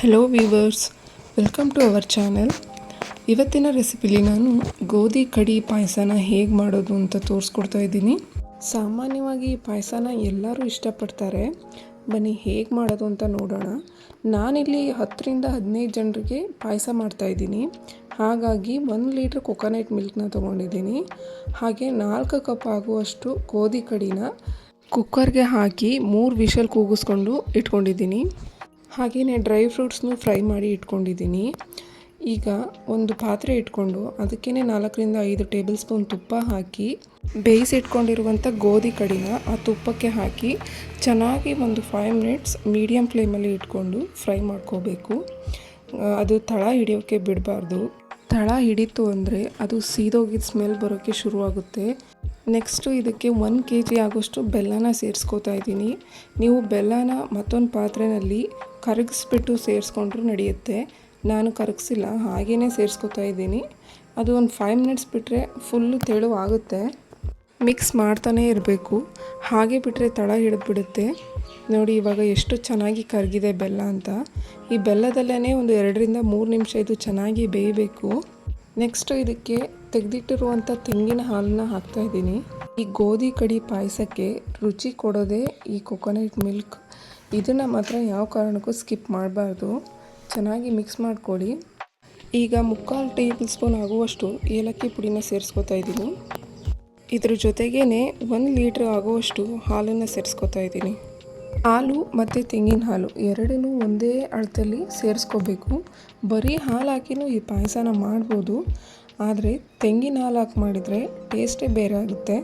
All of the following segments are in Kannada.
Hello viewers, welcome to our channel. ಇವತ್ತಿನ ರೆಸಿಪಿಲಿ ನಾನು ಗೋಧಿ ಕಡಿ ಪಾಯಸನ ಹೇಗೆ ಮಾಡೋದು ಅಂತ ತೋರಿಸ್ಕೊಡ್ತಾ ಇದ್ದೀನಿ. ಸಾಮಾನ್ಯವಾಗಿ ಈ ಪಾಯಸನ ಎಲ್ಲರೂ ಇಷ್ಟಪಡ್ತಾರೆ. ಬನ್ನಿ ಹೇಗೆ ಮಾಡೋದು ಅಂತ ನೋಡೋಣ. ನಾನಿಲ್ಲಿ 10-15 ಜನರಿಗೆ ಪಾಯಸ ಮಾಡ್ತಾಯಿದ್ದೀನಿ. ಹಾಗಾಗಿ 1 ಲೀಟ್ರ್ ಕೊಕೊನಟ್ ಮಿಲ್ಕ್ನ ತೊಗೊಂಡಿದ್ದೀನಿ. ಹಾಗೆ 4 ಕಪ್ ಆಗುವಷ್ಟು ಗೋಧಿ ಕಡಿನ ಕುಕ್ಕರ್ಗೆ ಹಾಕಿ 3 ವಿಷಲ್ ಕೂಗಿಸ್ಕೊಂಡು ಇಟ್ಕೊಂಡಿದ್ದೀನಿ. ಹಾಗೆಯೇ ಡ್ರೈ ಫ್ರೂಟ್ಸ್ನು ಫ್ರೈ ಮಾಡಿ ಇಟ್ಕೊಂಡಿದ್ದೀನಿ. ಈಗ ಒಂದು ಪಾತ್ರೆ ಇಟ್ಕೊಂಡು ಅದಕ್ಕೇ 4-5 ಟೇಬಲ್ ಸ್ಪೂನ್ ತುಪ್ಪ ಹಾಕಿ ಬೇಯಿಸಿಟ್ಕೊಂಡಿರುವಂಥ ಗೋಧಿ ಕಡಿನ ಆ ತುಪ್ಪಕ್ಕೆ ಹಾಕಿ ಚೆನ್ನಾಗಿ ಒಂದು 5 ಮಿನಿಟ್ಸ್ ಮೀಡಿಯಮ್ ಫ್ಲೇಮಲ್ಲಿ ಇಟ್ಕೊಂಡು ಫ್ರೈ ಮಾಡ್ಕೋಬೇಕು. ಅದು ತಳ ಹಿಡಿಯೋಕ್ಕೆ ಬಿಡಬಾರ್ದು. ತಳ ಹಿಡಿತು ಅಂದರೆ ಅದು ಸೀದೋಗಿದ ಸ್ಮೆಲ್ ಬರೋಕ್ಕೆ ಶುರುವಾಗುತ್ತೆ. ನೆಕ್ಸ್ಟು ಇದಕ್ಕೆ 1 kg ಆಗೋಷ್ಟು ಬೆಲ್ಲನ ಸೇರಿಸ್ಕೋತಾ ಇದ್ದೀನಿ. ನೀವು ಬೆಲ್ಲನ ಮತ್ತೊಂದು ಪಾತ್ರೆಯಲ್ಲಿ ಕರಗಿಸ್ಬಿಟ್ಟು ಸೇರಿಸ್ಕೊಂಡ್ರೂ ನಡೆಯುತ್ತೆ. ನಾನು ಕರಗಿಸಿಲ್ಲ, ಹಾಗೆಯೇ ಸೇರಿಸ್ಕೋತಾ ಇದ್ದೀನಿ. ಅದು ಒಂದು 5 ಮಿನಿಟ್ಸ್ ಬಿಟ್ಟರೆ ಫುಲ್ಲು ತೆಳು ಆಗುತ್ತೆ. ಮಿಕ್ಸ್ ಮಾಡ್ತಾನೇ ಇರಬೇಕು, ಹಾಗೆ ಬಿಟ್ಟರೆ ತಳ ಹಿಡಿದ್ಬಿಡುತ್ತೆ. ನೋಡಿ ಇವಾಗ ಎಷ್ಟು ಚೆನ್ನಾಗಿ ಕರಗಿದೆ ಬೆಲ್ಲ ಅಂತ. ಈ ಬೆಲ್ಲದಲ್ಲೇ ಒಂದು 2-3 ನಿಮಿಷ ಇದು ಚೆನ್ನಾಗಿ ಬೇಯಬೇಕು. ನೆಕ್ಸ್ಟು ಇದಕ್ಕೆ ತೆಗೆದಿಟ್ಟಿರುವಂಥ ತೆಂಗಿನ ಹಾಲನ್ನ ಹಾಕ್ತಾಯಿದ್ದೀನಿ. ಈ ಗೋಧಿ ಕಡಿ ಪಾಯಸಕ್ಕೆ ರುಚಿ ಕೊಡೋದೇ ಈ ಕೊಕೊನಟ್ ಮಿಲ್ಕ್. ಇದನ್ನು ಮಾತ್ರ ಯಾವ ಕಾರಣಕ್ಕೂ ಸ್ಕಿಪ್ ಮಾಡಬಾರ್ದು. ಚೆನ್ನಾಗಿ ಮಿಕ್ಸ್ ಮಾಡ್ಕೊಳ್ಳಿ. ಈಗ 3/4 ಟೇಬಲ್ ಸ್ಪೂನ್ ಆಗುವಷ್ಟು ಏಲಕ್ಕಿ ಪುಡಿನ ಸೇರಿಸ್ಕೊತಾ ಇದ್ದೀನಿ. ಇದ್ರ ಜೊತೆಗೇ 1 ಲೀಟ್ರ್ ಆಗುವಷ್ಟು ಹಾಲನ್ನು ಸೇರಿಸ್ಕೊತಾ ಇದ್ದೀನಿ. ಹಾಲು ಮತ್ತು ತೆಂಗಿನ ಹಾಲು ಎರಡನ್ನೂ ಒಂದೇ ಅಳತೆಯಲ್ಲಿ ಸೇರಿಸ್ಕೋಬೇಕು. ಬರೀ ಹಾಲು ಹಾಕಿನೂ ಈ ಪಾಯಸನ ಮಾಡ್ಬೋದು, ಆದರೆ ತೆಂಗಿನ ಹಾಲು ಹಾಕಿ ಮಾಡಿದರೆ ಟೇಸ್ಟೇ ಬೇರೆ ಆಗುತ್ತೆ.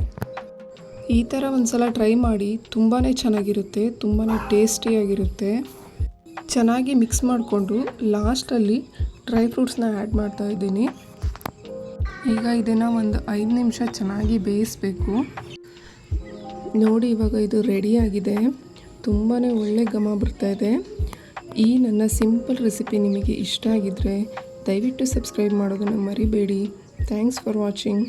ಈ ಥರ ಒಂದು ಸಲ ಟ್ರೈ ಮಾಡಿ, ತುಂಬಾ ಚೆನ್ನಾಗಿರುತ್ತೆ, ತುಂಬಾ ಟೇಸ್ಟಿಯಾಗಿರುತ್ತೆ. ಚೆನ್ನಾಗಿ ಮಿಕ್ಸ್ ಮಾಡಿಕೊಂಡು ಲಾಸ್ಟಲ್ಲಿ ಡ್ರೈ ಫ್ರೂಟ್ಸ್ನ ಆ್ಯಡ್ ಮಾಡ್ತಾಯಿದ್ದೀನಿ. ಈಗ ಇದನ್ನು ಒಂದು 5 ನಿಮಿಷ ಚೆನ್ನಾಗಿ ಬೇಯಿಸಬೇಕು. ನೋಡಿ ಇವಾಗ ಇದು ರೆಡಿಯಾಗಿದೆ. ತುಂಬಾ ಒಳ್ಳೆ ಘಮ ಬರ್ತಾಯಿದೆ. ಈ ನನ್ನ ಸಿಂಪಲ್ ರೆಸಿಪಿ ನಿಮಗೆ ಇಷ್ಟ ಆಗಿದ್ದರೆ ದಯವಿಟ್ಟು ಸಬ್ಸ್ಕ್ರೈಬ್ ಮಾಡೋದನ್ನು ಮರಿಬೇಡಿ. Thanks for watching.